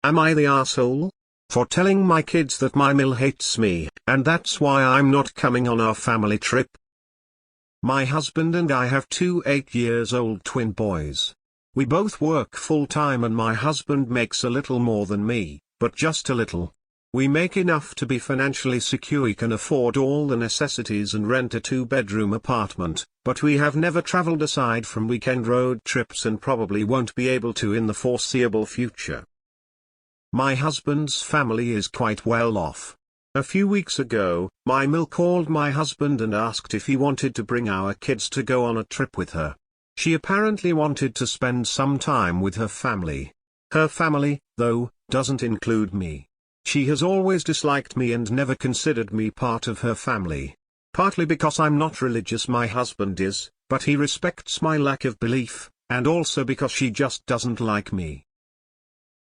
Am I the asshole? For telling my kids that my Mill hates me, and that's why I'm not coming on our family trip? My husband and I have two 8-year-old twin boys. We both work full-time and my husband makes a little more than me, but just a little. We make enough to be financially secure. We can afford all the necessities and rent a 2-bedroom apartment, but we have never traveled aside from weekend road trips and probably won't be able to in the foreseeable future. My husband's family is quite well off. A few weeks ago, my Mill called my husband and asked if he wanted to bring our kids to go on a trip with her. She apparently wanted to spend some time with her family. Her family, though, doesn't include me. She has always disliked me and never considered me part of her family. Partly because I'm not religious, my husband is, but he respects my lack of belief, and also because she just doesn't like me.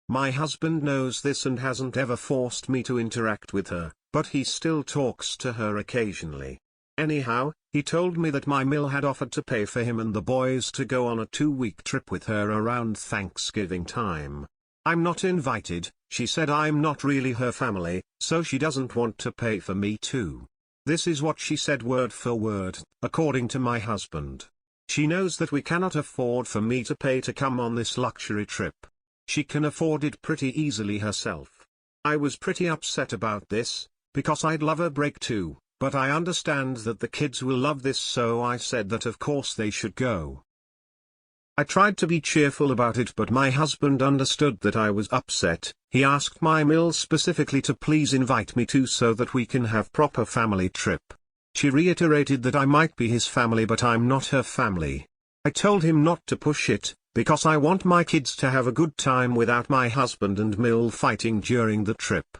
My husband knows this and hasn't ever forced me to interact with her, but he still talks to her occasionally. Anyhow, he told me that my Mill had offered to pay for him and the boys to go on a 2-week trip with her around Thanksgiving time. I'm not invited. She said I'm not really her family, so she doesn't want to pay for me too. This is what she said word for word, according to my husband. She knows that we cannot afford for me to pay to come on this luxury trip. She can afford it pretty easily herself. I was pretty upset about this, because I'd love a break too, but I understand that the kids will love this, so I said that of course they should go. I tried to be cheerful about it, but my husband understood that I was upset. He asked my Mill specifically to please invite me too so that we can have proper family trip. She reiterated that I might be his family but I'm not her family. I told him not to push it, because I want my kids to have a good time without my husband and Mill fighting during the trip.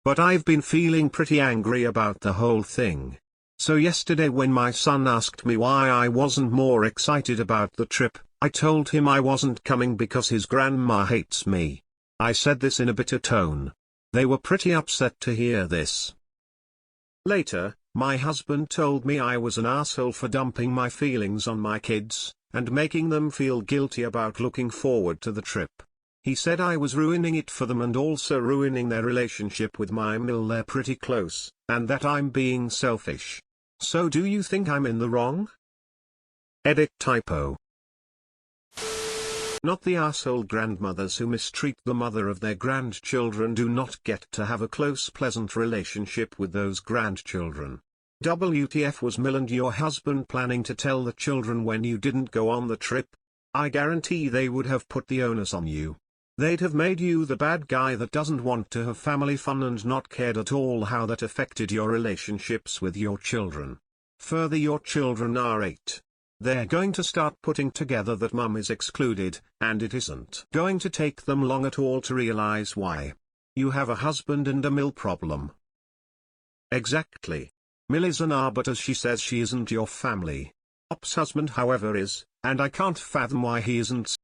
But I've been feeling pretty angry about the whole thing. So yesterday when my son asked me why I wasn't more excited about the trip, I told him I wasn't coming because his grandma hates me. I said this in a bitter tone. They were pretty upset to hear this. Later, my husband told me I was an asshole for dumping my feelings on my kids, and making them feel guilty about looking forward to the trip. He said I was ruining it for them and also ruining their relationship with my Mill. They're pretty close, and that I'm being selfish. So do you think I'm in the wrong? Edit typo. Not the asshole. Grandmothers who mistreat the mother of their grandchildren do not get to have a close, pleasant relationship with those grandchildren. WTF was Mill and your husband planning to tell the children when you didn't go on the trip? I guarantee they would have put the onus on you. They'd have made you the bad guy that doesn't want to have family fun and not cared at all how that affected your relationships with your children. Further, your children are 8. They're going to start putting together that mum is excluded, and it isn't going to take them long at all to realize why. You have a husband and a Mill problem. Exactly. Mill is an arbiter. She says she isn't your family. Op's husband however is, and I can't fathom why he isn't